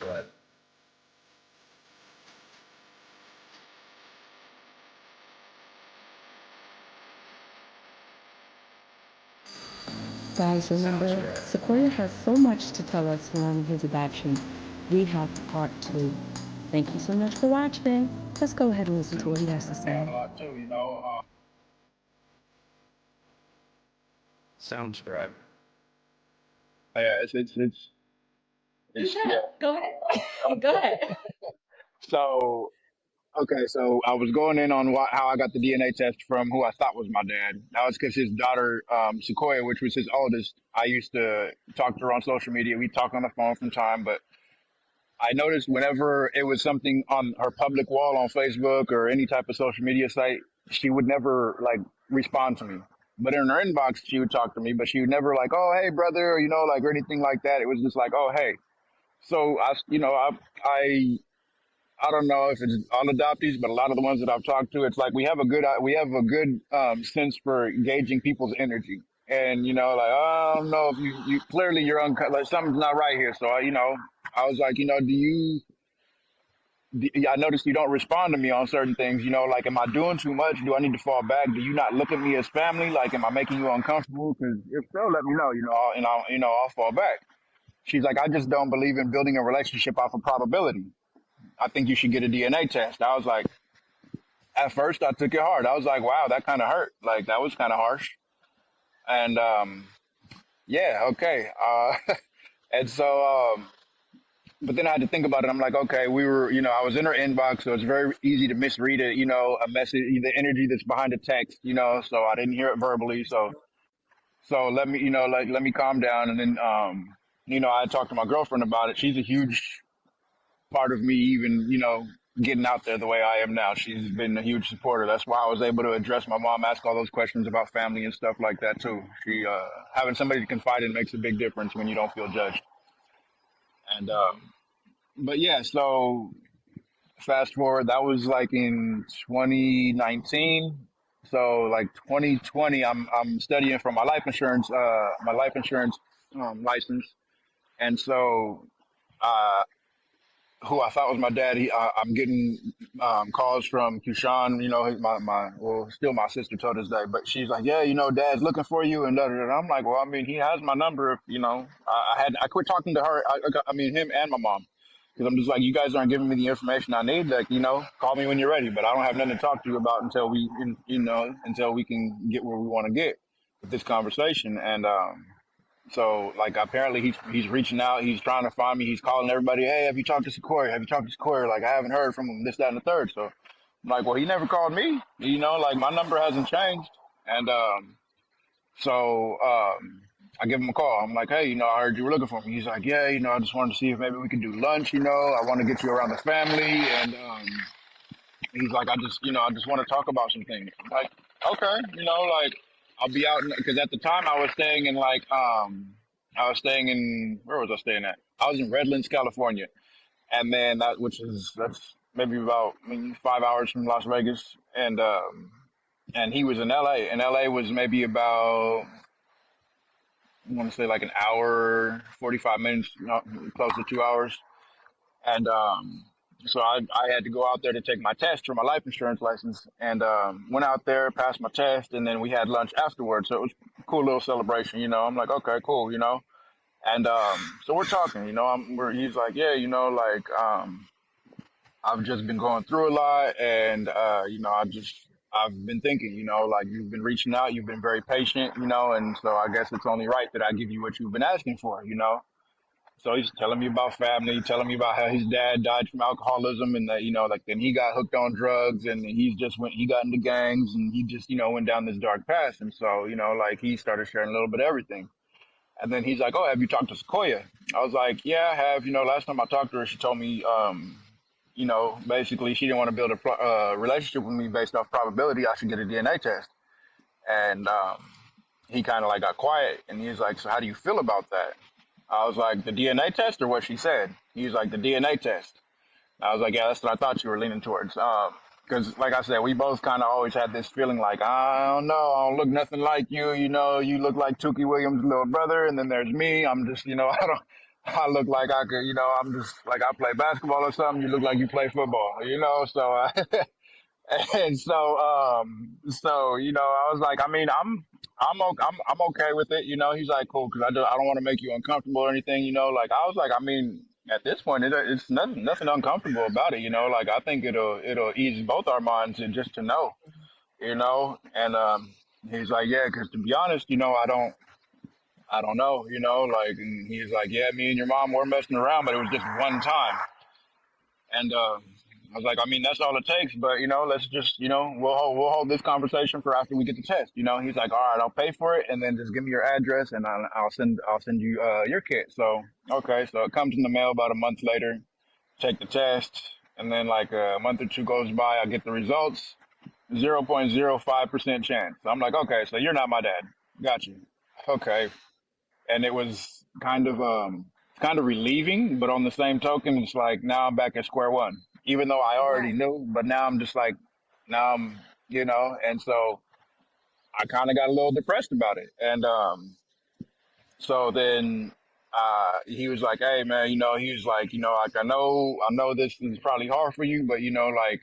But Guys, remember, Sequoia has so much to tell us around his adoption. We have part two. Thank you so much for watching. Let's go ahead and listen to what he has to say. Too, you know. sounds right. Yeah, it's yeah. Go ahead. Go ahead. So okay, so I was going in on how I got the DNA test from who I thought was my dad. That was because his daughter, Sequoia, which was his oldest, I used to talk to her on social media. We talk on the phone from time, but I noticed whenever it was something on her public wall on Facebook or any type of social media site, she would never like respond to me. But in her inbox, she would talk to me, but she would never like, oh, hey, brother, like, or anything like that. It was just like, oh, hey. So I I don't know if it's all adoptees, but a lot of the ones that I've talked to, it's like we have a good sense for gauging people's energy, and like I don't know if you clearly you're like something's not right here. So I was like, I noticed you don't respond to me on certain things. Like, am I doing too much? Do I need to fall back? Do you not look at me as family? Like, am I making you uncomfortable? Because if so, let me know. I'll fall back. She's like, I just don't believe in building a relationship off of probability. I think you should get a DNA test. I was like, at first I took it hard. I was like, wow, that kind of hurt. Like, that was kind of harsh. And yeah, okay. And so, but then I had to think about it. I'm like, okay, I was in her inbox, so it's very easy to misread it, a message, the energy that's behind the text, so I didn't hear it verbally. So let me, let me calm down. And then, I talked to my girlfriend about it. She's a huge part of me even, getting out there the way I am now. She's been a huge supporter. That's why I was able to address my mom, ask all those questions about family and stuff like that too. She having somebody to confide in makes a big difference when you don't feel judged. And but yeah, so fast forward, that was like in 2019. So like 2020, I'm studying for my life insurance license, and so uh, who I thought was my dad. I'm getting calls from Kushan, well, still my sister to this day, but she's like, yeah, dad's looking for you, and da, da, da. I'm like, well, I mean, he has my number. If, I quit talking to her. I mean, him and my mom, because I'm just like, you guys aren't giving me the information I need. Like, call me when you're ready, but I don't have nothing to talk to you about until we can get where we want to get with this conversation. And so like apparently he's reaching out, he's trying to find me, he's calling everybody, hey, have you talked to Sequoia? Have you talked to Sequoia? Like I haven't heard from him, this, that, and the third. So I'm like, well, he never called me, like my number hasn't changed. And so I give him a call. I'm like, hey, I heard you were looking for me. He's like, yeah, I just wanted to see if maybe we could do lunch, I want to get you around the family. And he's like, I just want to talk about some things. I'm like, okay, like I'll be out because at the time I was staying in where was I staying at? I was in Redlands, California, and then that's maybe about 5 hours from Las Vegas, and he was in L.A. and L.A. was maybe about I want to say like an hour, 45 minutes, close to 2 hours, and so I had to go out there to take my test for my life insurance license, and went out there, passed my test, and then we had lunch afterwards. So it was a cool little celebration. I'm like, okay, cool, and so we're talking. He's like, yeah, like I've just been going through a lot, and I've been thinking, like you've been reaching out, you've been very patient, and so I guess it's only right that I give you what you've been asking for. So he's telling me about family, telling me about how his dad died from alcoholism, and that like then he got hooked on drugs, and he got into gangs, and he just went down this dark path, and so like he started sharing a little bit of everything, and then he's like, oh, have you talked to Sequoia? I was like, yeah, I have. Last time I talked to her, she told me, basically she didn't want to build a relationship with me based off probability. I should get a DNA test, and he kind of like got quiet, and he was like, so how do you feel about that? I was like, the DNA test or what she said? He was like, the DNA test. I was like, yeah, that's what I thought you were leaning towards. Because, like I said, we both kind of always had this feeling like, I don't know, I don't look nothing like you. You look like Tukey Williams' little brother, and then there's me. I'm just, I look like I could, I'm just like I play basketball or something. You look like you play football, So, and so I was like, I mean, I'm okay with it. He's like, cool, because I don't want to make you uncomfortable or anything. Like I was like, I mean, at this point, it's nothing uncomfortable about it. Like I think it'll ease both our minds and just to know, And he's like, yeah, because to be honest, I don't know, like, and he's like, yeah, me and your mom were messing around, but it was just one time. And I was like, I mean, that's all it takes, but let's just, we'll hold this conversation for after we get the test. He's like, all right, I'll pay for it, and then just give me your address, and I'll send you your kit. So okay, so it comes in the mail about a month later. Take the test, and then like a month or two goes by, I get the results. 0.05% chance. I'm like, okay, so you're not my dad. Got you. Okay, and it was kind of relieving, but on the same token, it's like now I'm back at square one. Even though I already Right. knew, but now I'm just like now and so I kind of got a little depressed about it. And so then he was like, "Hey man, he was like, like I know this is probably hard for you, but like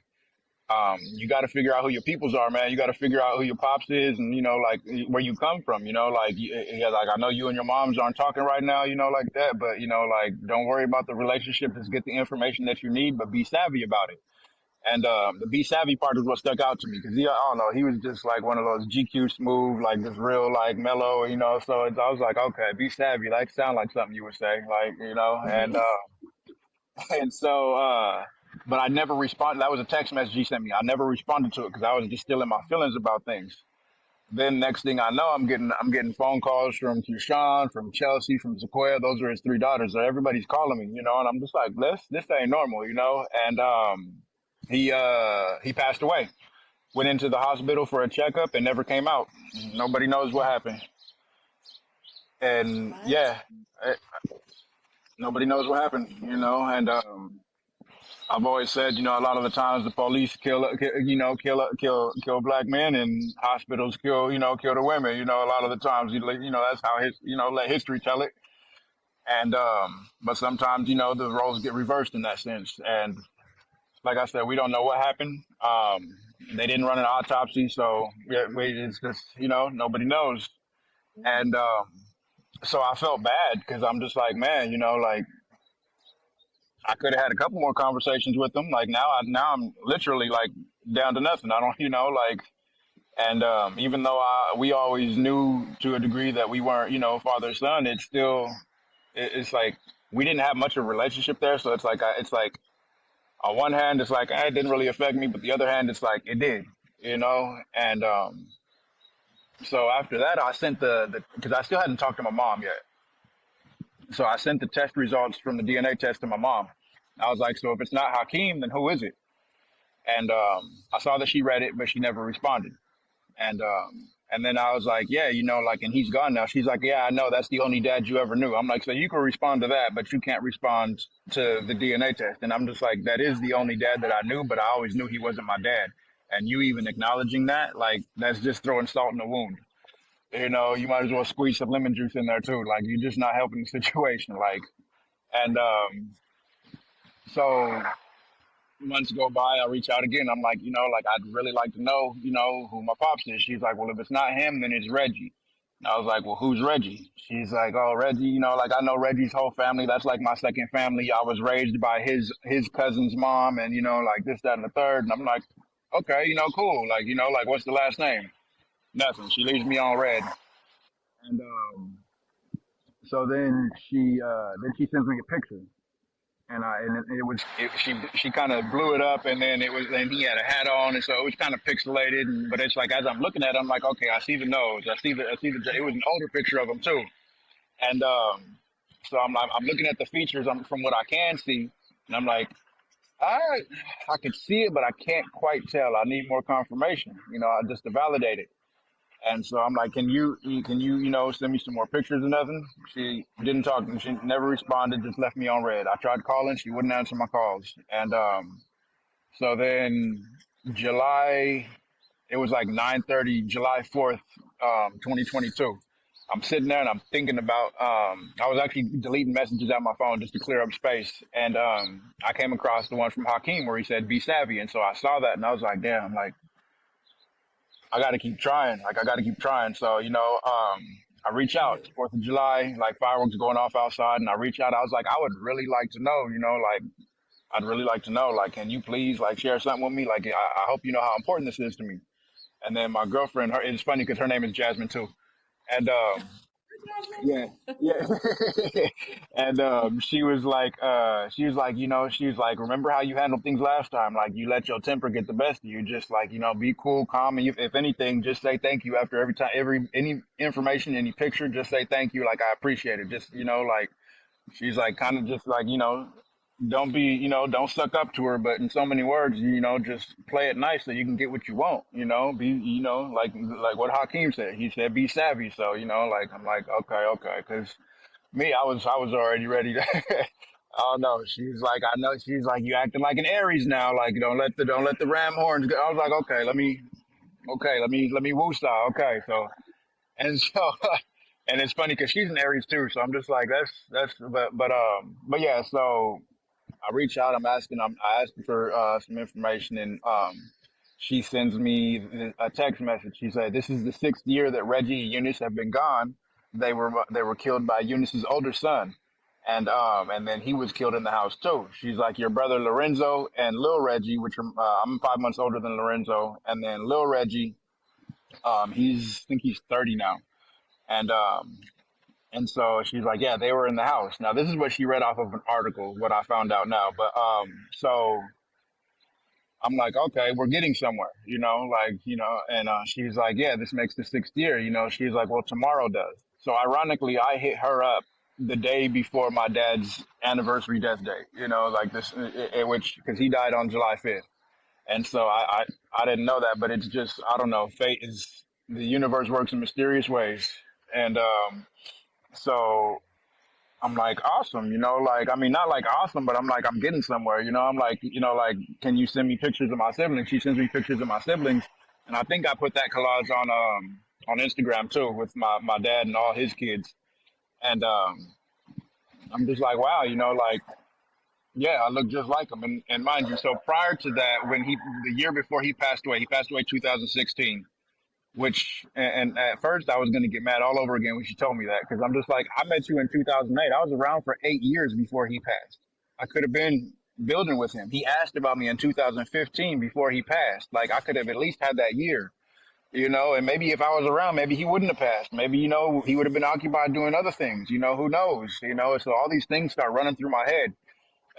you got to figure out who your peoples are, man. You got to figure out who your pops is, and like where you come from. Like yeah, like I know you and your moms aren't talking right now, like that. But like don't worry about the relationship. Just get the information that you need, but be savvy about it. And the be savvy part is what stuck out to me because I don't know, he was just like one of those GQ smooth, like just real like mellow, So I was like, okay, be savvy, like sound like something you would say, like and and so, but I never responded. That was a text message he sent me. I never responded to it because I was just still in my feelings about things. Then next thing I know, I'm getting phone calls from Keyshawn, from Chelsea, from Sequoia. Those are his three daughters. So everybody's calling me, and I'm just like, this ain't normal, And he passed away. Went into the hospital for a checkup and never came out. Nobody knows what happened. And What? yeah, eh, nobody knows what happened, And I've always said, a lot of the times the police kill black men, and hospitals kill the women. A lot of the times, that's how let history tell it. And but sometimes, the roles get reversed in that sense. And like I said, we don't know what happened. They didn't run an autopsy, so yeah, it's just nobody knows. And so I felt bad because I'm just like, man, like I could have had a couple more conversations with them. Like now I'm literally like down to nothing. I don't, like, and even though we always knew to a degree that we weren't, father son, it's still, it's like we didn't have much of a relationship there. So it's like, it's like on one hand, it's like it didn't really affect me, but the other hand, it's like it did, And so after that, I sent the because I still hadn't talked to my mom yet. So I sent the test results from the DNA test to my mom. I was like, so if it's not Hakeem, then who is it? And I saw that she read it, but she never responded. And then I was like, yeah, like, and he's gone now. She's like, yeah, I know. That's the only dad you ever knew. I'm like, so you can respond to that, but you can't respond to the DNA test. And I'm just like, that is the only dad that I knew, but I always knew he wasn't my dad. And you even acknowledging that, like, that's just throwing salt in the wound. You might as well squeeze some lemon juice in there too. Like, you're just not helping the situation. Like, and so months go by, I reach out again. I'm like, like I'd really like to know, who my pops is. She's like, well, if it's not him, then it's Reggie. And I was like, well, who's Reggie? She's like, oh, Reggie, like I know Reggie's whole family. That's like my second family. I was raised by his cousin's mom, and like this, that, and the third. And I'm like, okay, cool. Like what's the last name? Nothing. She leaves me on red. And so then she sends me a picture, and it was she kind of blew it up, and then and he had a hat on, and so it was kind of pixelated, but it's like as I'm looking at it, I'm like, okay, I see the nose, I see the it was an older picture of him too. And so I'm looking at the features from what I can see, and I'm like, I I could see it, but I can't quite tell. I need more confirmation, just to validate it. And so I'm like, can you, send me some more pictures or nothing? She didn't talk. She never responded. Just left me on red. I tried calling. She wouldn't answer my calls. And so then July, it was like 9:30, July 4th, 2022. I'm sitting there and I'm thinking about. I was actually deleting messages out my phone just to clear up space, and I came across the one from Hakeem where he said, "Be savvy," and so I saw that and I was like, "Damn!" Like I got to keep trying. Like I got to keep trying. So I reach out. It's 4th of July, like fireworks going off outside, and I reach out. I was like, I would really like to know. Like I'd really like to know. Like, can you please like share something with me? Like I hope you know how important this is to me. And then my girlfriend, it's funny because her name is Jasmine too. And yeah, yeah. And she was like, she was like, remember how you handled things last time? Like you let your temper get the best of you. Just like, be cool, calm, and if anything, just say thank you after every time, any information, any picture, just say thank you. Like I appreciate it. Just like she's like kind of just like don't be don't suck up to her, but in so many words, just play it nice so you can get what you want. Be like what Hakeem said. He said be savvy. So like I'm like okay, because me, I was already ready to. Oh no, she's like I know. She's like you acting like an Aries now. Like don't let the ram horns go. I was like let me woosah. Okay, so and so and it's funny because she's an Aries too. So I'm just like that's but yeah. So I reach out. I ask for some information, and she sends me a text message. She said, "This is the 6th year that Reggie and Eunice have been gone. They were killed by Eunice's older son, and then he was killed in the house too." She's like, "Your brother Lorenzo and Lil Reggie, which are I'm 5 months older than Lorenzo, and then Lil Reggie, I think he's 30 now, and so she's like, yeah, they were in the house." Now, this is what she read off of an article, what I found out now. But so I'm like, okay, we're getting somewhere, and she's like, yeah, this makes the 6th year, she's like, well, tomorrow does. So ironically, I hit her up the day before my dad's anniversary death date, like this, which, because he died on July 5th. And so I didn't know that, but it's just, I don't know, fate is, the universe works in mysterious ways. And so I'm like, awesome, like, I mean, not like awesome, but I'm like, I'm getting somewhere, I'm like, can you send me pictures of my siblings? She sends me pictures of my siblings. And I think I put that collage on Instagram too with my dad and all his kids. And I'm just like, wow, like, yeah, I look just like him. And mind you, so prior to that, the year before he passed away 2016, which and at first I was going to get mad all over again when she told me that, because I'm just like, I met you in 2008. I was around for 8 years before he passed. I could have been building with him. He asked about me in 2015 before he passed. Like I could have at least had that year, and maybe if I was around, maybe he wouldn't have passed. Maybe, he would have been occupied doing other things, who knows, so all these things start running through my head.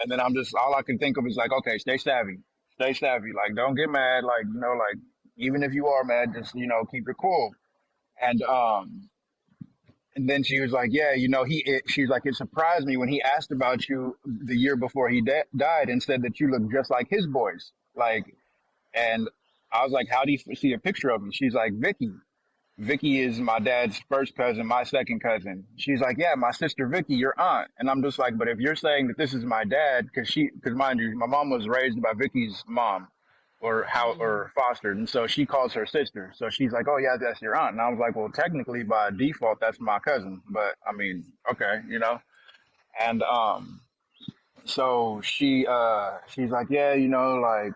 And then all I can think of is like, okay, stay savvy. Stay savvy. Like, don't get mad. Like, like, even if you are mad, just, keep it cool. And and then she was like, yeah, she was like, it surprised me when he asked about you the year before he died and said that you look just like his boys. Like, and I was like, how do you see a picture of me? She's like, Vicky. Vicky is my dad's first cousin, my second cousin. She's like, yeah, my sister Vicky, your aunt. And I'm just like, but if you're saying that this is my dad, because mind you, my mom was raised by Vicky's mom, or fostered, and so she calls her sister. So she's like, oh yeah, that's your aunt. And I was like, well, technically by default, that's my cousin. But I mean, okay, And so she's like, yeah, like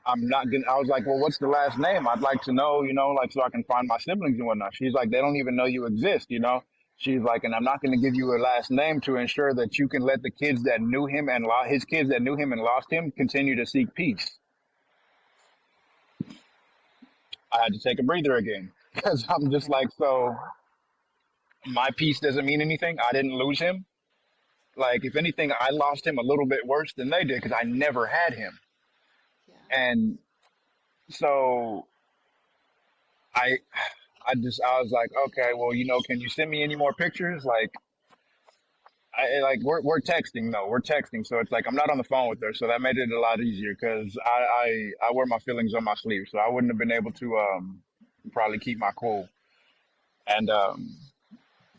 I'm not gonna. I was like, well, what's the last name? I'd like to know, like so I can find my siblings and whatnot. She's like, they don't even know you exist. She's like, and I'm not going to give you a last name to ensure that you can let the kids that knew him and his kids that knew him and lost him continue to seek peace. I had to take a breather again because I'm just like, so my peace doesn't mean anything. I didn't lose him. Like, if anything, I lost him a little bit worse than they did because I never had him. And so I was like, okay, well, can you send me any more pictures? Like, we're texting though. We're texting, so it's like I'm not on the phone with her, so that made it a lot easier because I wear my feelings on my sleeve, so I wouldn't have been able to probably keep my cool. And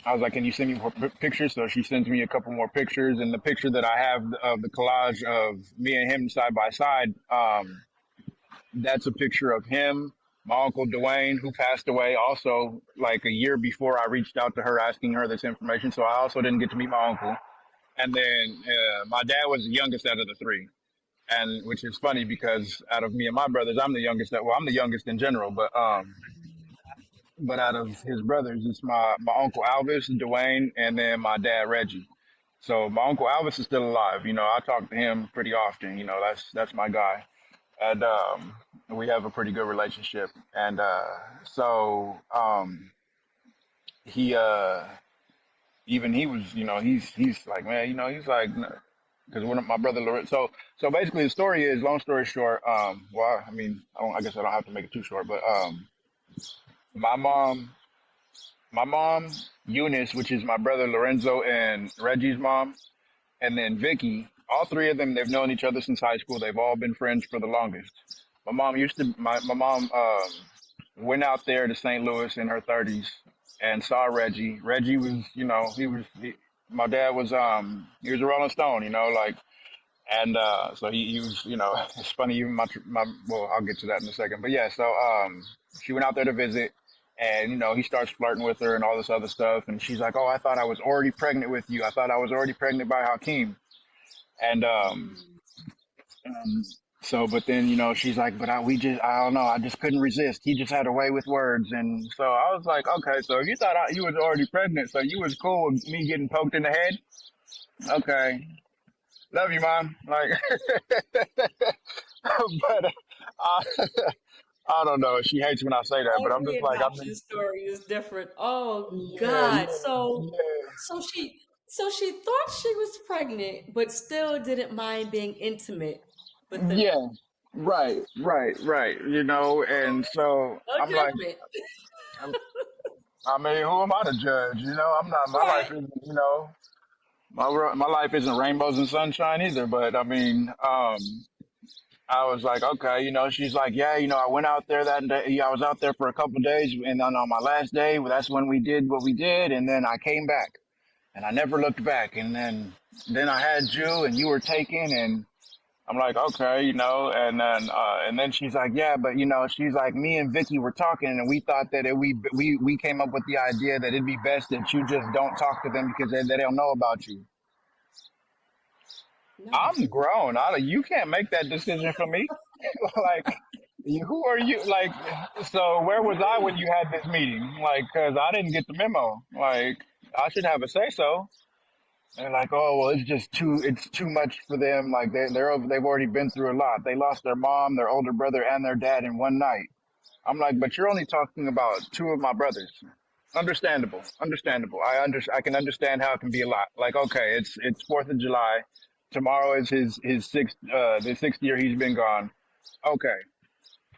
I was like, can you send me more pictures? So she sends me a couple more pictures, and the picture that I have of the collage of me and him side by side, that's a picture of him my uncle Dwayne, who passed away also like a year before I reached out to her asking her this information. So I also didn't get to meet my uncle. And then my dad was the youngest out of the three, and which is funny because out of me and my brothers, I'm the youngest. Well, I'm the youngest in general, but out of his brothers, it's my uncle Alvis, Dwayne, and then my dad Reggie. So my uncle Alvis is still alive. I talk to him pretty often. That's my guy, and we have a pretty good relationship. And he even he was, he's like, man, he's like, because one of my brother Lorenzo. So basically, the story is, long story short. Well, I mean, I guess I don't have to make it too short, but my mom, my mom Eunice, which is my brother Lorenzo and Reggie's mom, and then Vicky. All three of them, they've known each other since high school. They've all been friends for the longest. My mom went out there to St. Louis in her 30s and saw Reggie. Reggie was, my dad was, he was a Rolling Stone, like, and so he was, it's funny. Even well, I'll get to that in a second. But yeah, so she went out there to visit, and he starts flirting with her and all this other stuff. And she's like, "Oh, I thought I was already pregnant with you. I thought I was already pregnant by Hakeem." And so, but then, she's like, but I don't know, I just couldn't resist. He just had a way with words. And so I was like, okay, so if you thought you was already pregnant, so you was cool with me getting poked in the head? Okay. Love you, Mom. Like, but I don't know. She hates when I say that, but I'm Every just like, adoption story is different. Oh yeah, God. So she thought she was pregnant, but still didn't mind being intimate with yeah, the yeah. Right. And so no I'm like, judgment. I'm, I mean, who am I to judge? I'm not, my life Right. isn't, my life isn't rainbows and sunshine either. But I mean, I was like, okay, she's like, yeah, I went out there that day. Yeah, I was out there for a couple of days, and then on my last day, well, that's when we did what we did, and then I came back, and I never looked back, and then I had you, and you were taken, and I'm like, okay, and then she's like, yeah, but she's like, me and Vicky were talking, and we thought that we came up with the idea that it'd be best that you just don't talk to them because they don't know about you. No. I'm grown. You can't make that decision for me. Like, who are you? Like, so where was I when you had this meeting? Like, cause I didn't get the memo. Like, I should have a say so. And like, oh well, it's too much for them. Like they've already been through a lot. They lost their mom, their older brother, and their dad in one night. I'm like, but you're only talking about two of my brothers. Understandable. I can understand how it can be a lot. Like, okay, it's 4th of July. Tomorrow is his the 6th year he's been gone. Okay,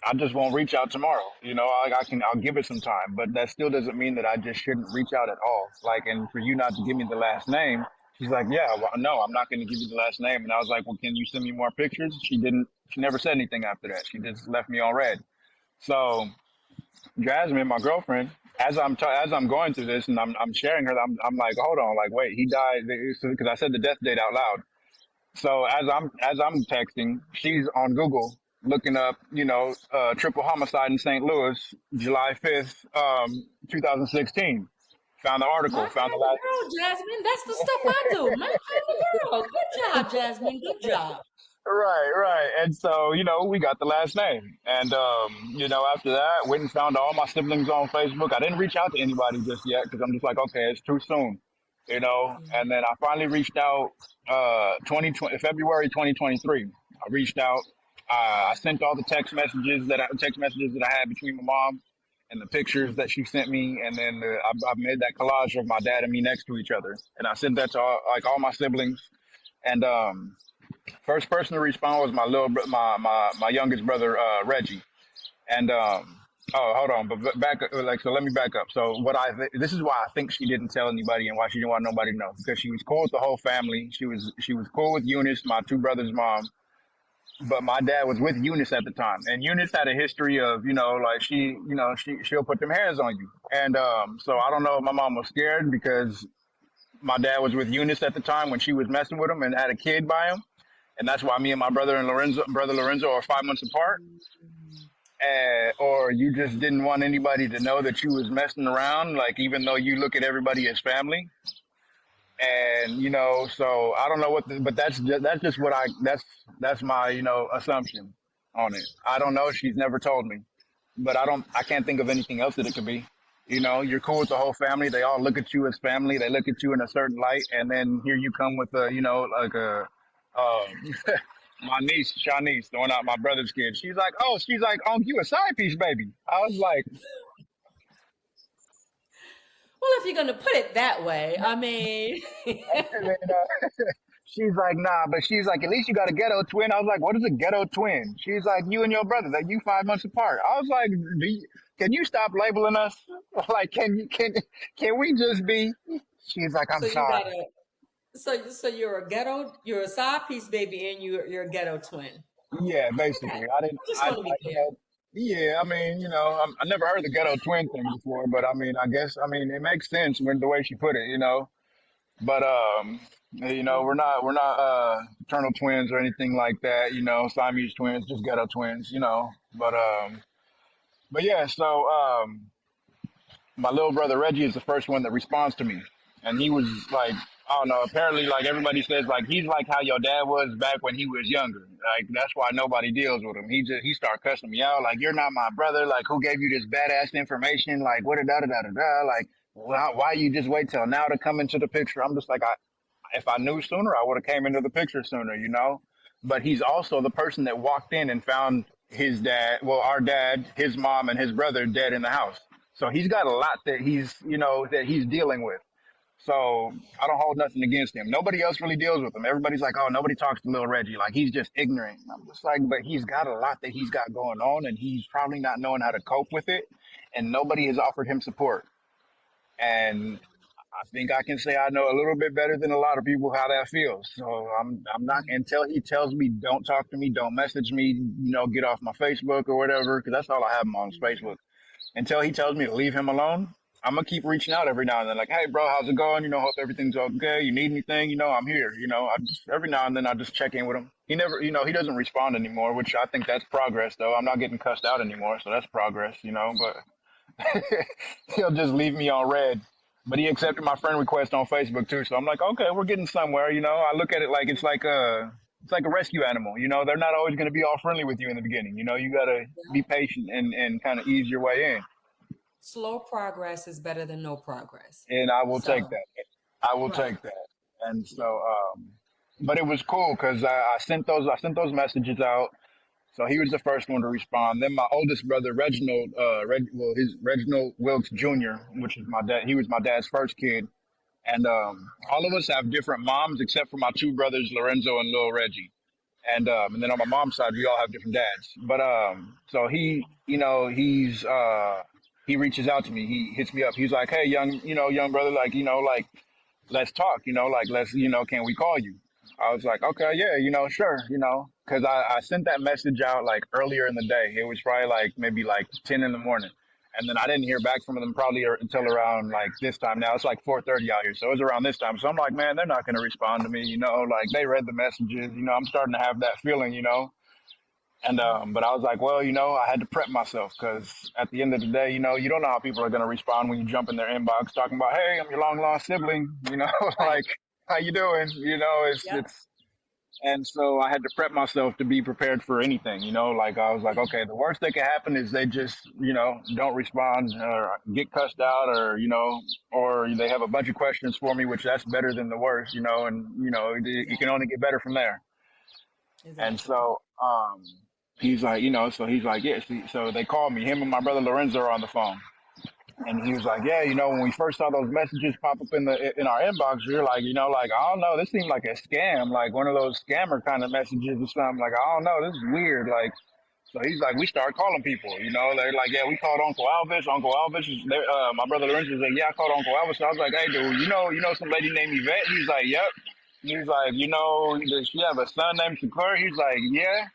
I just won't reach out tomorrow. I'll give it some time, but that still doesn't mean that I just shouldn't reach out at all. Like, and for you not to give me the last name, she's like, yeah, well, no, I'm not going to give you the last name. And I was like, well, can you send me more pictures? She didn't. She never said anything after that. She just left me on red. So Jasmine, my girlfriend, as I'm going through this and I'm sharing her, I'm like, hold on, like, wait, he died because I said the death date out loud. So as I'm texting, she's on Google looking up, triple homicide in St. Louis, July 5th, 2016. Found the My article, kind found the of last. girl, Jasmine. That's the stuff I do. My kind of girl. Good job, Jasmine. Good job. Right. And so, we got the last name. And, after that, went and found all my siblings on Facebook. I didn't reach out to anybody just yet because I'm just like, okay, it's too soon, Yeah. And then I finally reached out, 2020, February 2023. I reached out. I sent all the text messages that I had between my mom and the pictures that she sent me. And then I made that collage of my dad and me next to each other. And I sent that to all my siblings. And, first person to respond was my youngest brother, Reggie. And oh, hold on, but back like so. Let me back up. So this is why I think she didn't tell anybody and why she didn't want nobody to know because she was cool with the whole family. She was cool with Eunice, my two brothers' mom, but my dad was with Eunice at the time, and Eunice had a history of like she'll put them hands on you, and so I don't know if my mom was scared because my dad was with Eunice at the time when she was messing with him and had a kid by him, and that's why me and my brother Lorenzo are 5 months apart. or you just didn't want anybody to know that you was messing around, like even though you look at everybody as family. And so I don't know but that's just what that's my assumption on it. I don't know. She's never told me, but I can't think of anything else that it could be. You're cool with the whole family. They all look at you as family. They look at you in a certain light, and then here you come with like a my niece Shanice, throwing out my brother's kid. She's like, oh, you a side piece baby. I was like, Well, if you're gonna put it that way, I mean, and then, she's like, nah, but she's like, at least you got a ghetto twin. I was like, what is a ghetto twin? She's like, you and your brother, that you 5 months apart. I was like, can you stop labeling us? Like, can we just be? She's like, I'm so you sorry. got a so you're a side piece baby, and you're a ghetto twin. Yeah, basically. I didn't, Just want to be clear. yeah, I mean, I never heard the ghetto twin thing before, but I mean, I mean, it makes sense when the way she put it. But we're not fraternal twins or anything like that. Siamese twins, just ghetto twins. But yeah. So my little brother Reggie is the first one that responds to me, and he was like, I don't know. Apparently, like everybody says, like he's like how your dad was back when he was younger. Like that's why nobody deals with him. He start cussing me out, like you're not my brother. Like who gave you this badass information? Like what da da da da da. Like why you just wait till now to come into the picture? I'm just like if I knew sooner, I would have came into the picture sooner. But he's also the person that walked in and found his dad, well, our dad, his mom, and his brother dead in the house. So he's got a lot that he's dealing with. So I don't hold nothing against him. Nobody else really deals with him. Everybody's like, oh, nobody talks to little Reggie. Like he's just ignorant. And I'm just like, but he's got a lot that he's got going on, and he's probably not knowing how to cope with it. And nobody has offered him support. And I think I can say I know a little bit better than a lot of people how that feels. So I'm not until he tells me don't talk to me, don't message me, get off my Facebook or whatever, because that's all I have him on is Facebook. Until he tells me to leave him alone, I'm gonna keep reaching out every now and then, like, hey bro, how's it going? Hope everything's okay. You need anything? I'm here. Every now and then I just check in with him. He never, he doesn't respond anymore, which I think that's progress though. I'm not getting cussed out anymore, so that's progress, but he'll just leave me on red. But he accepted my friend request on Facebook too, so I'm like, okay, we're getting somewhere. I look at it like it's like a rescue animal. They're not always going to be all friendly with you in the beginning. You got to be patient and kind of ease your way in. Slow progress is better than no progress. And I will take that. I will take that. And so, but it was cool because I sent those messages out. So he was the first one to respond. Then my oldest brother, Reginald, Reginald Wilkes Jr., which is my dad. He was my dad's first kid. And all of us have different moms except for my two brothers, Lorenzo and Lil Reggie. And then on my mom's side, we all have different dads. But so he reaches out to me. He hits me up. He's like, hey, young brother, like, let's talk, let's, can we call you? I was like, okay, yeah, sure, because I sent that message out like earlier in the day. It was probably like maybe like 10 in the morning. And then I didn't hear back from them probably until around like this time. Now it's like 4:30 out here. So it was around this time. So I'm like, man, they're not going to respond to me, like they read the messages, I'm starting to have that feeling, And, but I was like, well, I had to prep myself because at the end of the day, you don't know how people are going to respond when you jump in their inbox talking about, hey, I'm your long lost sibling, like, how you doing? It's, and so I had to prep myself to be prepared for anything, like I was like, okay, the worst that could happen is they just, don't respond or get cussed out or, or they have a bunch of questions for me, which that's better than the worst, and, you can only get better from there. Exactly. And so, he's like, so he's like, yeah. So they called me. Him and my brother Lorenzo are on the phone, and he was like, yeah, when we first saw those messages pop up in our inbox, we were like, like I don't know, this seemed like a scam, like one of those scammer kind of messages or something. Like I don't know, this is weird. Like, so he's like, we start calling people. They're like, yeah, we called Uncle Elvis. Uncle Elvis is there. My brother Lorenzo was like, yeah, I called Uncle Elvis. So I was like, hey, dude, you know some lady named Yvette? He's like, yep. He's like, does she have a son named Shakur? He's like, yeah.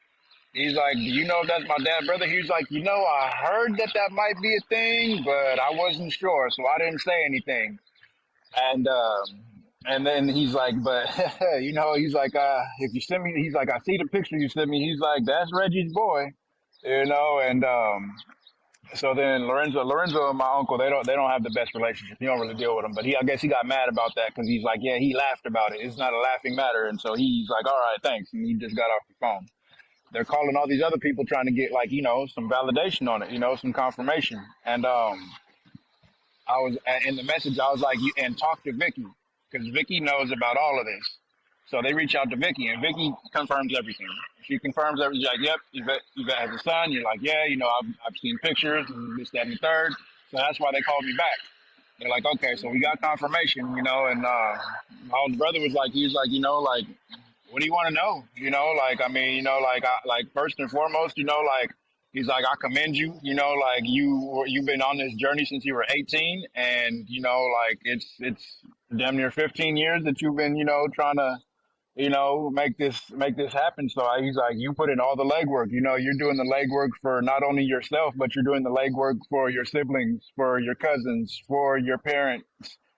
He's like, do you know if that's my dad's brother? He's like, I heard that might be a thing, but I wasn't sure, so I didn't say anything. And then he's like, but he's like, if you send me, he's like, I see the picture you sent me. He's like, that's Reggie's boy. you know, and so then Lorenzo and my uncle, they don't have the best relationship. He don't really deal with them, but I guess he got mad about that because he's like, yeah, he laughed about it. It's not a laughing matter, and so he's like, all right, thanks, and he just got off the phone. They're calling all these other people trying to get like some validation on it, some confirmation, and I was in the message. I was like, and talk to Vicky because Vicky knows about all of this. So they reach out to Vicky, and Vicky confirms everything. She confirms everything. She's like, "Yep, Yvette has a son." You're like, "Yeah, I've seen pictures and this, that, and the third." So that's why they called me back. They're like, "Okay, so we got confirmation, and my older brother was like, he was like, like, what do you want to know? Like, I mean, like first and foremost, like, he's like, I commend you, like you've been on this journey since you were 18, and like it's damn near 15 years that you've been, trying to make this happen. So he's like, you put in all the legwork. You're doing the legwork for not only yourself, but you're doing the legwork for your siblings, for your cousins, for your parents.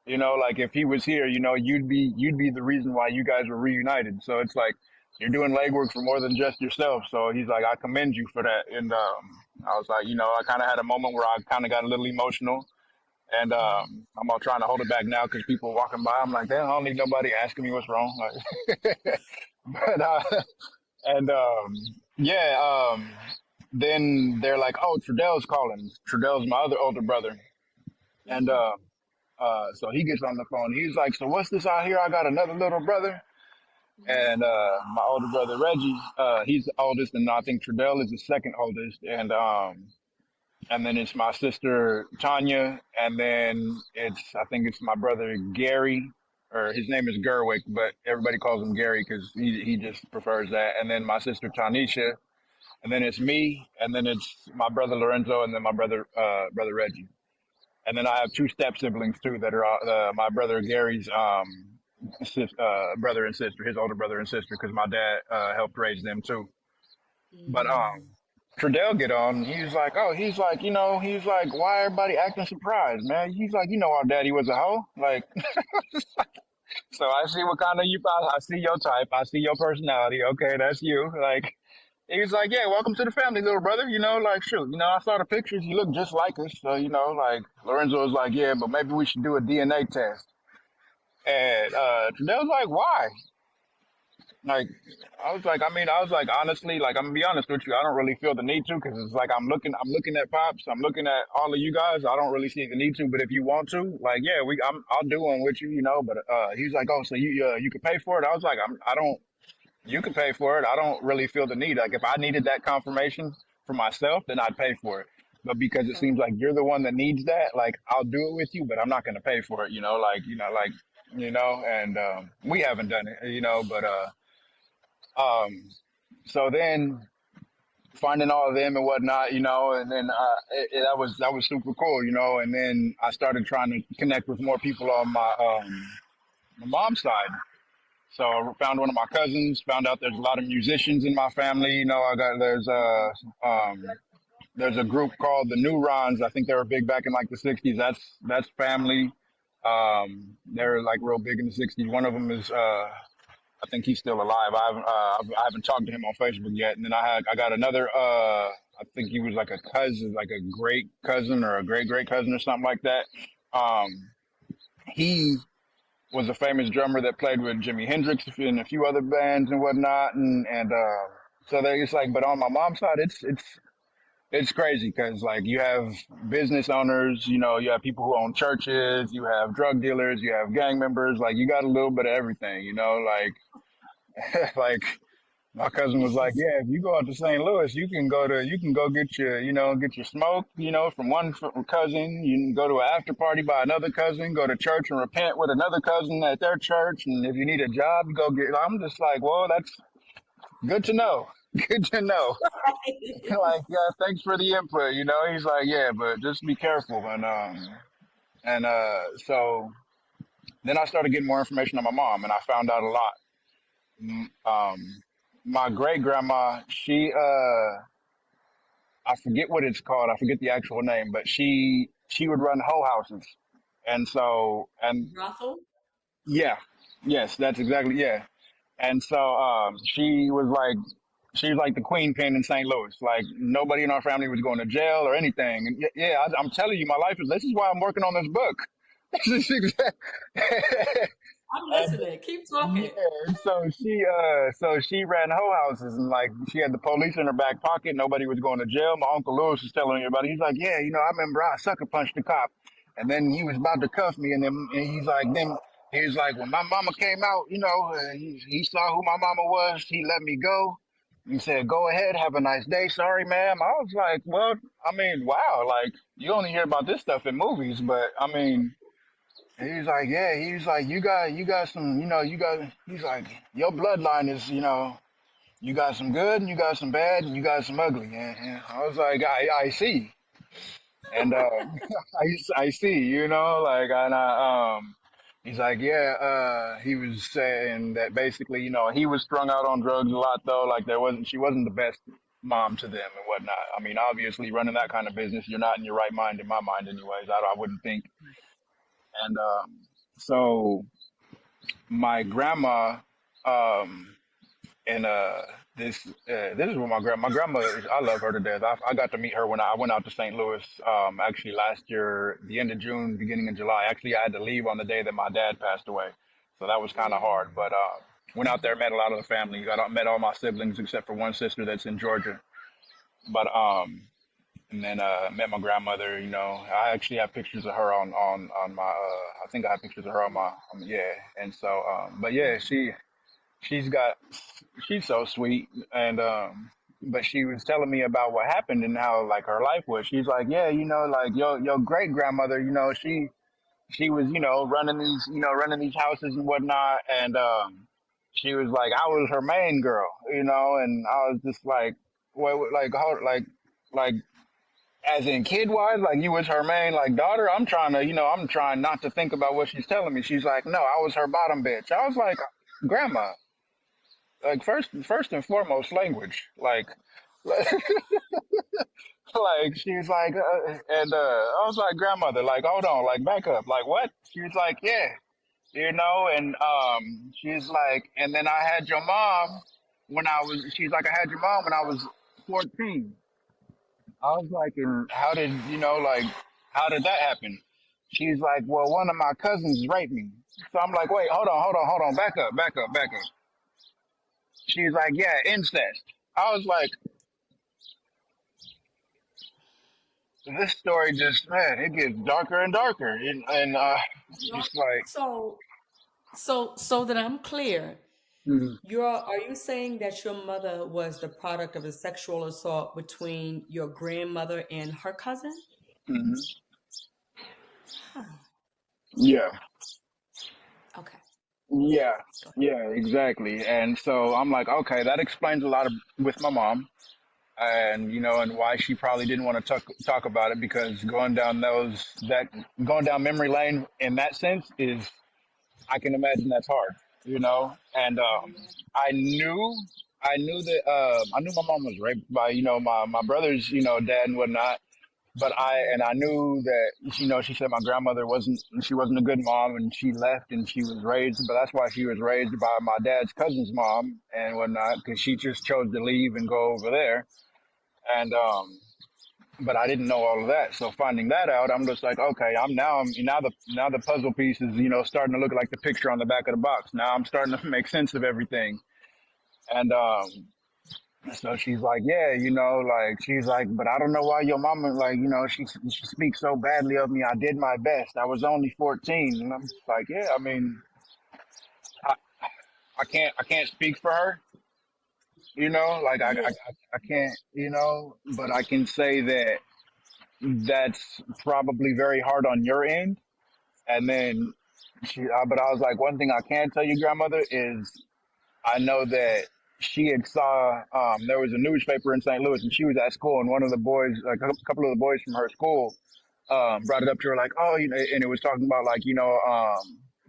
Like if he was here, you'd be the reason why you guys were reunited. So it's like you're doing legwork for more than just yourself. So he's like, I commend you for that. And I was like, I kind of had a moment where I kind of got a little emotional. And I'm all trying to hold it back now because people are walking by. I'm like, damn, I don't need nobody asking me what's wrong. Like, but and yeah, then they're like, oh, Trudell's calling. Trudell's my other older brother, and so he gets on the phone. He's like, so what's this out here? I got another little brother, and my older brother Reggie, he's the oldest, and I think Trudell is the second oldest, and then it's my sister Tanya, and then I think it's my brother Gary, or his name is Gerwick, but everybody calls him Gary because he just prefers that. And then my sister Tanisha, and then it's me, and then it's my brother Lorenzo, and then my brother Reggie, and then I have two step siblings too that are my brother Gary's brother and sister, his older brother and sister, because my dad helped raise them too. But Trudell get on. He's like, oh, he's like, he's like, why everybody acting surprised, man? He's like, our daddy was a hoe. Like, so I see what kind of I see your type. I see your personality. Okay, that's you. Like, he was like, yeah, welcome to the family, little brother. Like, sure. I saw the pictures. You look just like us. So, like, Lorenzo was like, yeah, but maybe we should do a DNA test. And Trudell's like, why? Like, I was like, honestly, like, I'm gonna be honest with you, I don't really feel the need to, because it's like I'm looking at Pops, I'm looking at all of you guys. I don't really see the need to, but if you want to, like, yeah, I'll do one with you, But he's like, oh, so you can pay for it. I was like, I don't. You can pay for it. I don't really feel the need. Like, if I needed that confirmation for myself, then I'd pay for it. But because it seems like you're the one that needs that, like, I'll do it with you, but I'm not gonna pay for it. And we haven't done it, but um, so then finding all of them and whatnot, and then that was super cool, and then I started trying to connect with more people on my mom's side. So I found one of my cousins, found out there's a lot of musicians in my family. There's a group called the Neurons. I think they were big back in like the '60s. That's family. They're like real big in the '60s. One of them is I think he's still alive. I haven't talked to him on Facebook yet. And then I got another. I think he was like a cousin, like a great cousin or a great great cousin or something like that. He was a famous drummer that played with Jimi Hendrix and a few other bands and whatnot. And so it's like, but on my mom's side, it's crazy because like you have business owners, you have people who own churches, you have drug dealers, you have gang members, like you got a little bit of everything, like like my cousin was like, yeah, if you go out to St. Louis, you can go get your smoke, from one cousin. You can go to an after party by another cousin, go to church and repent with another cousin at their church. And if you need a job, go get, I'm just like, well, that's good to know. Good to know. Like, yeah, thanks for the input. He's like, yeah, but just be careful. So then I started getting more information on my mom, and I found out a lot. My great grandma, I forget what it's called. I forget the actual name, but she would run hoe houses, and Brothel? yeah, yes, that's exactly, yeah. And so she was like She's like the queen pin in St. Louis. Like nobody in our family was going to jail or anything. And yeah, I'm telling you, my life is. This is why I'm working on this book. This is exact. I'm And listening. Keep yeah, talking. so she ran hoe houses and like she had the police in her back pocket. Nobody was going to jail. My uncle Lewis was telling me about it. He's like, yeah, I remember I sucker punched the cop, and then he was about to cuff me, and he's like, when my mama came out, he saw who my mama was. He let me go. He said, go ahead, have a nice day. Sorry, ma'am. I was like, well, I mean, wow, like you only hear about this stuff in movies, but I mean. He's like, yeah. He's like, you got some, he's like, your bloodline is, you got some good and you got some bad and you got some ugly. And I was like, I see, and I see, like, and he's like, yeah. He was saying that basically, he was strung out on drugs a lot though. Like she wasn't the best mom to them and whatnot. I mean, obviously, running that kind of business, you're not in your right mind, in my mind, anyways. I wouldn't think. And so my grandma, um, and this is what my grandma I love her to death. I got to meet her when I went out to St. Louis, actually last year, the end of June, beginning of July. Actually, I had to leave on the day that my dad passed away, so that was kind of hard. But went out there, met a lot of the family, met all my siblings except for one sister that's in Georgia. But and then met my grandmother. I actually have pictures of her on my. I think I have pictures of her yeah. And so, but yeah, she's got she's so sweet, and but she was telling me about what happened and how like her life was. She's like, yeah, like your great grandmother, she was running these houses and whatnot, and she was like, I was her main girl, and I was just like, what, like as in kid wise, like you was her main like daughter. I'm trying not to think about what she's telling me. She's like, no, I was her bottom bitch. I was like, grandma, like first and foremost, language, like, like she's like, and I was like, grandmother, like, hold on, like, back up, like, what? She was like, yeah, and she's like, and then I had your mom she's like, I had your mom when I was 14. I was like, and how did that happen? She's like, well, one of my cousins raped me. So I'm like, wait, hold on, back up. She's like, yeah, incest. I was like, this story just, man, it gets darker and darker. And just like, So, so that I'm clear, mhm, are you saying that your mother was the product of a sexual assault between your grandmother and her cousin? mhm. Huh. Yeah, Okay. yeah, Go ahead. yeah, exactly. And so I'm like, okay, that explains a lot with my mom. And and why she probably didn't want to talk about it, because going down memory lane in that sense is, I can imagine that's hard, And I knew my mom was raped by my brother's dad and whatnot. But I knew that she said my grandmother wasn't a good mom, and she left and she was raised, but that's why she was raised by my dad's cousin's mom and whatnot, because she just chose to leave and go over there. And but I didn't know all of that. So finding that out, I'm just like, okay, now the puzzle pieces, starting to look like the picture on the back of the box. Now I'm starting to make sense of everything. And so she's like, yeah, like she's like, but I don't know why your mama, like, she speaks so badly of me. I did my best. I was only 14, and I'm just like, yeah, I mean, I, I can't speak for her, like Yeah. I can't, but I can say that that's probably very hard on your end. And then but I was like, one thing I can tell you, grandmother, is I know that she had saw there was a newspaper in St. Louis, and she was at school, and one of the boys, like a couple of the boys from her school, brought it up to her like, oh, and it was talking about like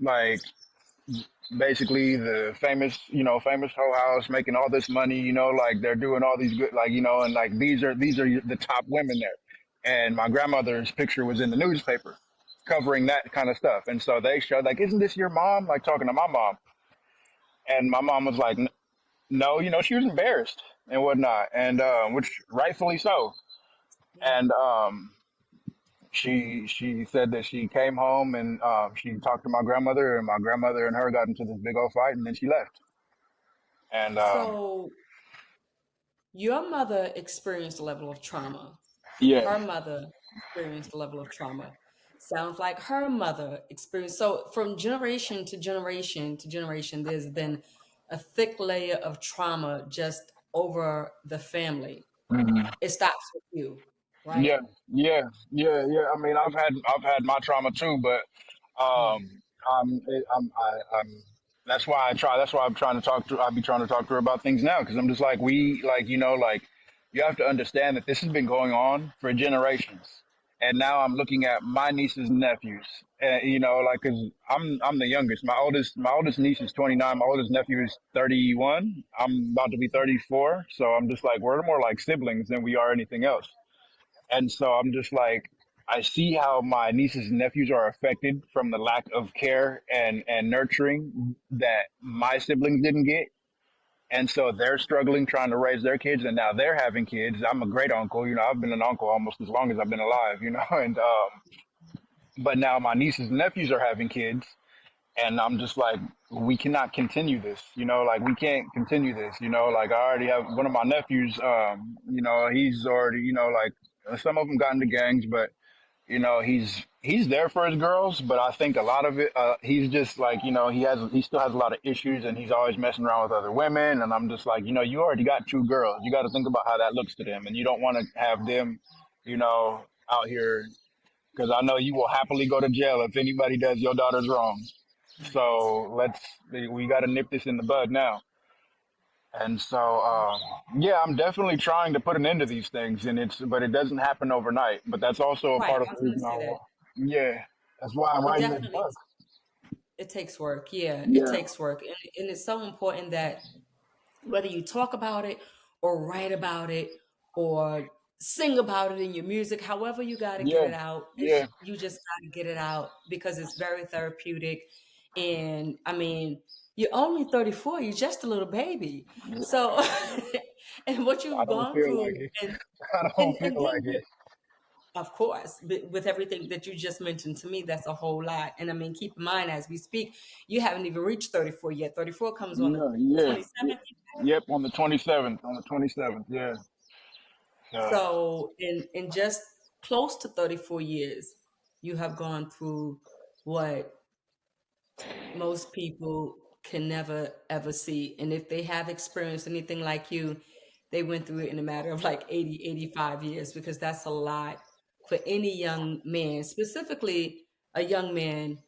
like basically the famous Hoe House making all this money, like they're doing all these good, like and like these are the top women there, and my grandmother's picture was in the newspaper covering that kind of stuff, and so they showed like, isn't this your mom? Like talking to my mom, and my mom was like, no, she was embarrassed and whatnot, and which rightfully so. Yeah. And she said that she came home and she talked to my grandmother, and my grandmother and her got into this big old fight, and then she left. And So your mother experienced a level of trauma. yeah, Her mother experienced a level of trauma. Sounds like her mother experienced. So from generation to generation to generation, there's been a thick layer of trauma just over the family. hmm, It stops with you, right? yeah, yeah, yeah. I mean, I've had my trauma too, but Yeah. I'm that's why I try. That's why I'm trying to talk to. I'll be trying to talk to her about things now because I'm just like like you have to understand that this has been going on for generations, and now I'm looking at my nieces and nephews, and like because I'm the youngest. My oldest niece is 29. My oldest nephew is 31. I'm about to be 34, so I'm just like we're more like siblings than we are anything else. And so I'm just like, I see how my nieces and nephews are affected from the lack of care and nurturing that my siblings didn't get. And so they're struggling trying to raise their kids, and now they're having kids. I'm a great uncle, I've been an uncle almost as long as I've been alive, and but now my nieces and nephews are having kids, and I'm just like, we cannot continue this, like we can't continue this, like I already have one of my nephews, he's already, like some of them got into gangs, but he's there for his girls, but I think a lot of it, he's just like, he still has a lot of issues, and he's always messing around with other women, and I'm just like, you already got two girls, you got to think about how that looks to them, and you don't want to have them, out here, because I know you will happily go to jail if anybody does your daughters wrong. So we got to nip this in the bud now. And so, yeah, I'm definitely trying to put an end to these things, but it doesn't happen overnight. But that's also a Right. part of I was the going to reason say that. yeah, that's why I'm It writing this definitely book. it takes work. Yeah, it Yeah, takes work. And it's so important that whether you talk about it or write about it or sing about it in your music, however you got to get yeah, it out, yeah, you just got to get it out because it's very therapeutic. And I mean, you're only 34, you're just a little baby. So, and what I you've don't gone feel like through, it. and I and don't feel and like then it. of course, with everything that you just mentioned to me, that's a whole lot. And I mean, keep in mind as we speak, you haven't even reached 34 yet. 34 comes on the No, yeah, yeah. 27th. Yep, on the 27th. On the 27th, yeah. Uh, So in just close to 34 years, you have gone through what most people can never ever see. And if they have experienced anything like you, they went through it in a matter of like 80, 85 years, because that's a lot for any young man, specifically a young man,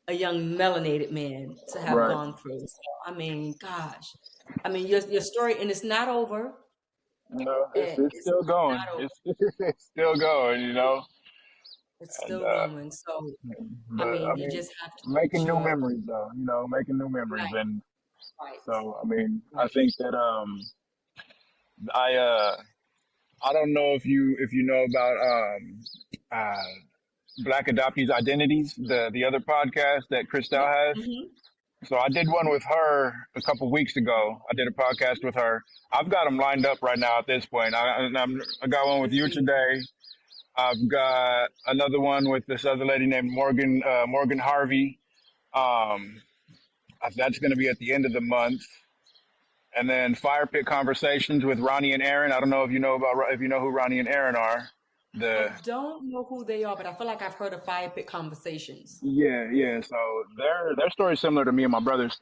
a young melanated man to have right. gone through. So, I mean, gosh, I mean, your story, and it's not over. It's It's still going. not over. It's still going. It's And still going. So, I but I mean, you mean, just have to make making new sure. memories though. Making new memories, Right, and right, so I mean, I right. think that I I don't know if you know about uh Black Adoptees Identities, the other podcast that Christelle Yeah. has. Hmm. So I did one with her a couple weeks ago. I did a podcast with her. I've got them lined up right now at this point. I got one with Good you for you. today. I've got another one with this other lady named Morgan Harvey. Um, that's going to be at the end of the month. And then Fire Pit Conversations with Ronnie and Aaron. I don't know if you know who Ronnie and Aaron are. I The don't know who they are, but I feel like I've heard of Fire Pit Conversations. Yeah, yeah. So their story is similar to me and my brother's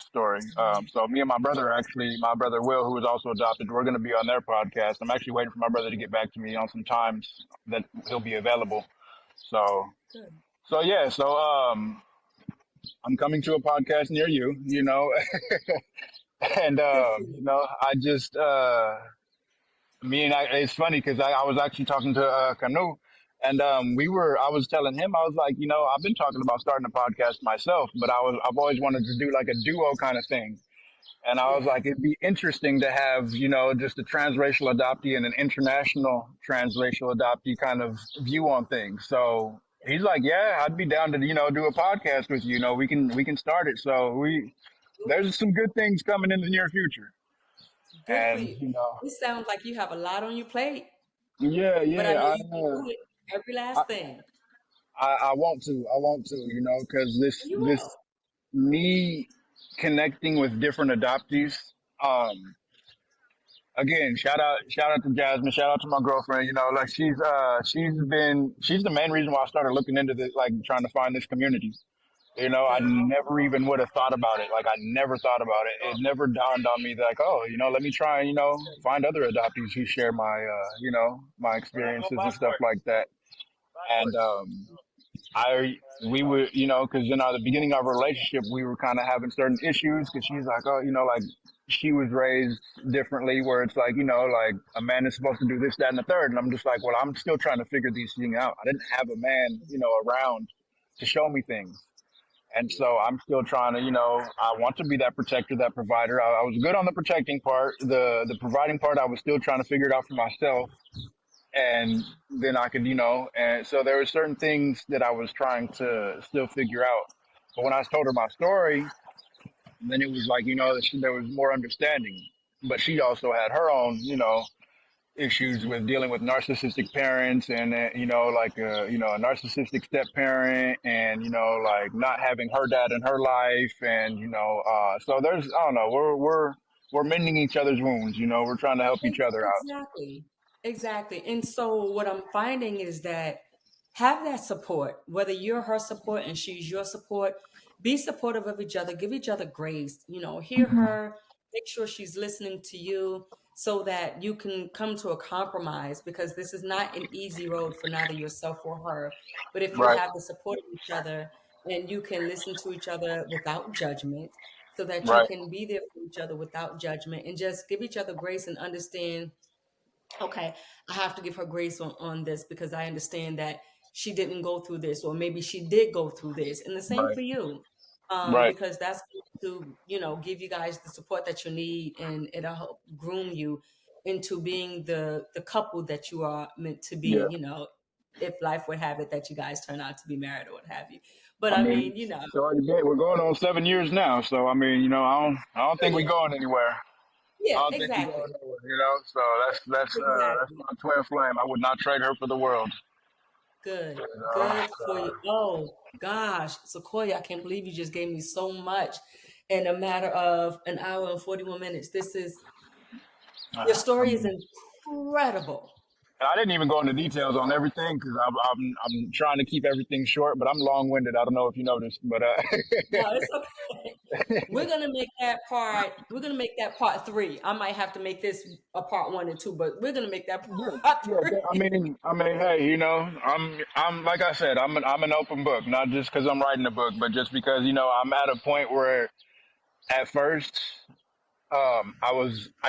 story. So me and my brother, actually, my brother Will, who was also adopted, we're going to be on their podcast. I'm actually waiting for my brother to get back to me on some times that he'll be available. So Good. so yeah. So I'm coming to a podcast near you. And Good for you. I just me and it's funny because I was actually talking to Canu, and I was telling him, I was like, I've been talking about starting a podcast myself, but I've always wanted to do like a duo kind of thing. And I was Yeah. like, it'd be interesting to have, just a transracial adoptee and an international transracial adoptee kind of view on things. So he's like, yeah, I'd be down to, do a podcast with you. We can start it. So there's some good things coming in the near future. Good for and you. you know, It sounds like you have a lot on your plate, yeah, but I yeah, know you can do it. Every I, last thing. I want to, you know, because You this will. me connecting with different adoptees. Um, Again, shout out to Jasmine, shout out to my girlfriend. You know, like she's the main reason why I started looking into this, like trying to find this community. You know, I Good. never even would have thought about it. Like I never thought about it. It never dawned on me that, like, oh, you know, let me try and, you know, find other adoptees who share my you know, my experiences and stuff like that. And I we were, you know, because in the beginning of our relationship, we were kind of having certain issues because she's like, oh, you know, like she was raised differently, where it's like, you know, like a man is supposed to do this, that, and the third, and I'm just like, well, I'm still trying to figure these things out. I didn't have a man, you know, around to show me things. And so I'm still trying to, you know, I want to be that protector, that provider. I was good on the protecting part. The providing part, I was still trying to figure it out for myself. And then I could, you know, and so there were certain things that I was trying to still figure out. But when I told her my story, then it was like, you know, that there was more understanding. But she also had her own, you know, issues with dealing with narcissistic parents and you know, like you know, a narcissistic step parent, and you know, like not having her dad in her life, and you know, so there's, I don't know, we're mending each other's wounds. You know, we're trying to help each other out. Exactly. Exactly. And so what I'm finding is that have that support, whether you're her support and she's your support, be supportive of each other, give each other grace, hear her, make sure she's listening to you so that you can come to a compromise because this is not an easy road for neither yourself or her. But if you Right, have the support of each other and you can listen to each other without judgment, so that you right. can be there for each other without judgment and just give each other grace and understand, okay, I have to give her grace on this because I understand that she didn't go through this, or maybe she did go through this. And the same Right, for you, right. because that's going to, give you guys the support that you need, and it'll help groom you into being the couple that you are meant to be, Yeah. if life would have it that you guys turn out to be married or what have you. But I I mean, mean, it's already been, we're going on 7 years now. So I mean, you know, I don't think we're brilliant. going anywhere. I Yeah, don't think we're exactly. going nowhere. You know, so that's Exactly. my twin flame. I would not trade her for the world. Good, You know, good for you. Oh gosh, Sequoia, I can't believe you just gave me so much in a matter of an hour and 41 minutes. Your I story is mean, incredible. and I didn't even go into details on everything because I'm trying to keep everything short, but I'm long winded. I don't know if you noticed, but No, it's okay. We're gonna make that part three. I might have to make this a part one and two, but we're gonna make that yeah, part yeah. three. I mean, hey, you know, I'm like I said, I'm an open book, not just because I'm writing a book, but just because, you know, I'm at a point where at first I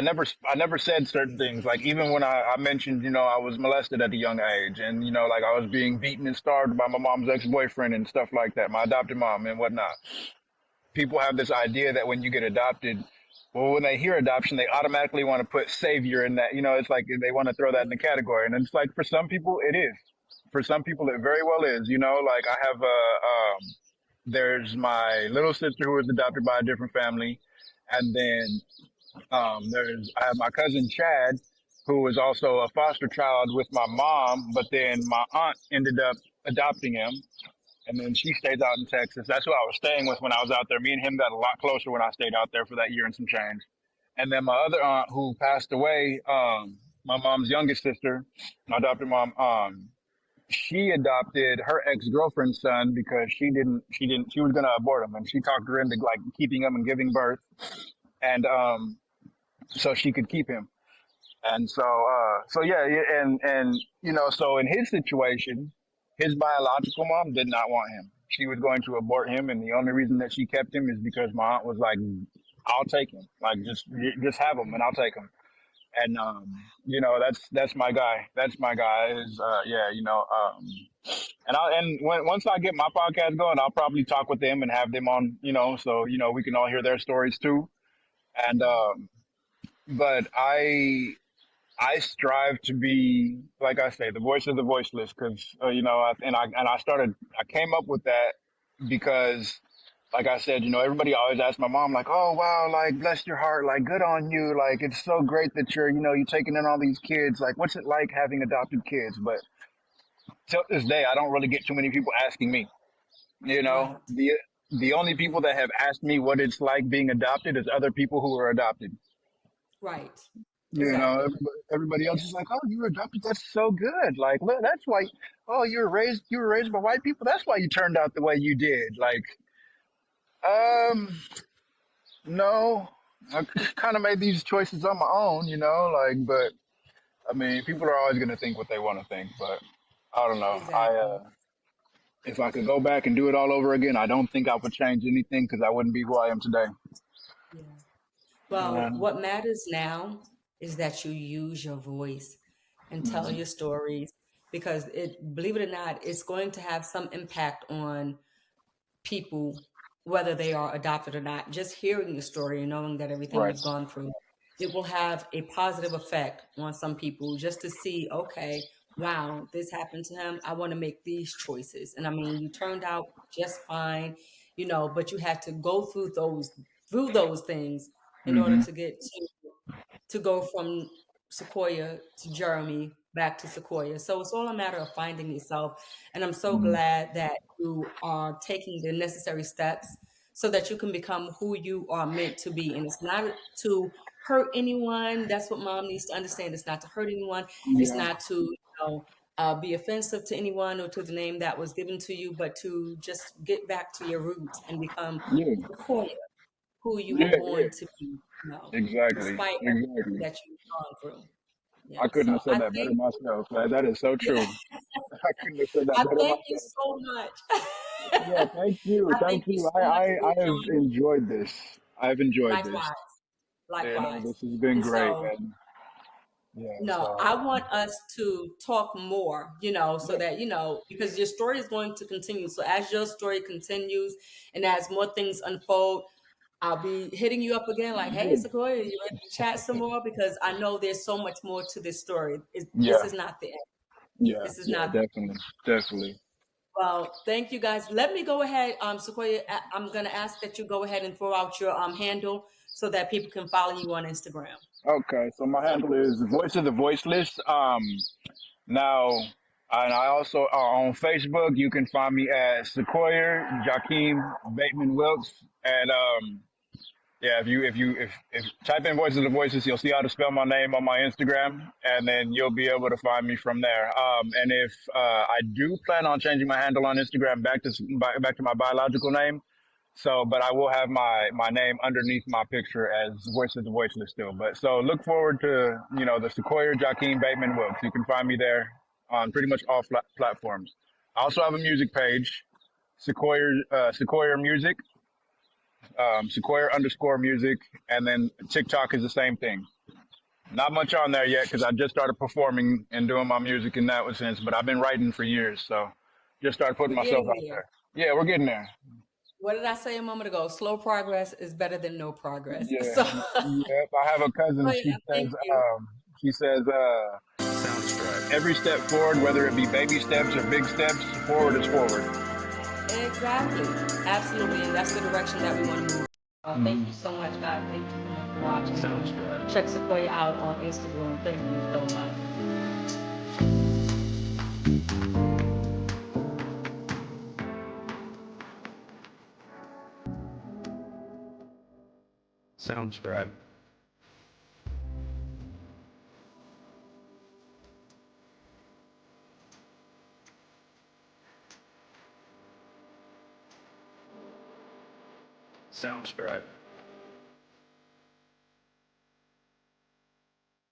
never said certain things, like even when I mentioned, you know, I was molested at a young age, and you know, like I was being beaten and starved by my mom's ex-boyfriend and stuff like that, my adopted mom and whatnot. People have this idea that when you get adopted, well, when they hear adoption, they automatically want to put savior in that. You know, it's like they want to throw that in the category, and it's like for some people it is. For some people it very well is. You know, like I have there's my little sister who was adopted by a different family, and then I have my cousin Chad, who was also a foster child with my mom, but then my aunt ended up adopting him, and then she stays out in Texas. That's who I was staying with when I was out there. Me and him got a lot closer when I stayed out there for that year and some change. And then my other aunt who passed away, my mom's youngest sister, my adopted mom, she adopted her ex girlfriend's son because she was gonna abort him, and she talked her into like keeping him and giving birth, and so she could keep him. And so, so yeah, yeah, and you know, so in his situation, his biological mom did not want him. She was going to abort him, and the only reason that she kept him is because my aunt was like, "I'll take him. Like, just have him, and I'll take him." And you know, that's my guy. That's my guy. Is yeah, you know, once I get my podcast going, I'll probably talk with them and have them on, you know, so you know we can all hear their stories too. And but I strive to be, like I say, the voice of the voiceless, because you know, I came up with that because like I said, everybody always asks my mom, like, "Oh wow, like bless your heart, like good on you, like it's so great that you're taking in all these kids. Like, what's it like having adopted kids?" But till this day, I don't really get too many people asking me. You know, Right. the only people that have asked me what it's like being adopted is other people who were adopted. Right. Exactly. Everybody else Yeah. is like, "Oh, you were adopted. That's so good. Like, look, that's why. Oh, you were raised by white people. That's why you turned out the way you did." Like, um, no, I kind of made these choices on my own. Like, but I mean, people are always gonna think what they want to think. But I don't know. Exactly. If I could go back and do it all over again, I don't think I would change anything because I wouldn't be who I am today. Yeah. Well, And what matters now is that you use your voice and tell mhm, your stories because believe it or not, it's going to have some impact on people, whether they are adopted or not. Just hearing the story and knowing that everything right. you've gone through, it will have a positive effect on some people just to see, okay, wow, this happened to him. I want to make these choices. And I mean, you turned out just fine, but you had to go through those things in order Hmm. to get to go from Sequoia to Jeremy back to Sequoia. So it's all a matter of finding yourself. And I'm so Hmm. glad that you are taking the necessary steps so that you can become who you are meant to be. And it's not to hurt anyone. That's what mom needs to understand. It's not to hurt anyone. It's Yeah. not to, be offensive to anyone or to the name that was given to you, but to just get back to your roots and become Yeah. Sequoia, who you were Yeah. Yeah. born to be, Exactly. despite everything Exactly. that you've gone through. I Yeah. couldn't have So said that better myself. That is so true. I couldn't have said that I better thank you myself. so much. Yeah. Thank you. I thank Thank you you. so much for I have joining me. enjoyed this. I've enjoyed this. Likewise. Likewise. This has been And great. so, And yeah. no, So I want us to talk more, so yeah. that, because your story is going to continue. So as your story continues and as more things unfold, I'll be hitting you up again like, hey, Yeah. Sequoia, you ready to chat some more? Because I know there's so much more to this story. This Yeah. is not the end. Yeah. This is Yeah. not the Definitely. Definitely. Well, thank you guys. Let me go ahead, Sequoia. I'm gonna ask that you go ahead and throw out your handle so that people can follow you on Instagram. Okay. So my handle is Voice of the Voiceless. Now, and I also on Facebook. You can find me as Sequoia Joaquin Bateman Wilkes. And yeah, if type in Voices of Voices, you'll see how to spell my name on my Instagram, and then you'll be able to find me from there. And if I do plan on changing my handle on Instagram back to my biological name, but I will have my name underneath my picture as Voice of the Voiceless still. But so look forward to the Sequoia Joaquin Bateman Wilkes. You can find me there on pretty much all platforms. I also have a music page, Sequoia Music, Sequoia underscore music, and then TikTok is the same thing. Not much on there yet because I just started performing and doing my music in that sense, but I've been writing for years, so just started putting We're myself getting out there. there. Yeah, we're getting there. What did I say a moment ago? Slow progress is better than no progress. Yeah, So, yep. I have a cousin. Sequoia, thank you. She says, Sounds right. every step forward, whether it be baby steps or big steps, forward is forward. Exactly. Absolutely. And that's the direction that we want to move. Thank Mhm. you so much, guys. Thank you so much for watching. Sounds right. Check Sequoia out on Instagram. Thank you so much. Sounds right. Sounds right.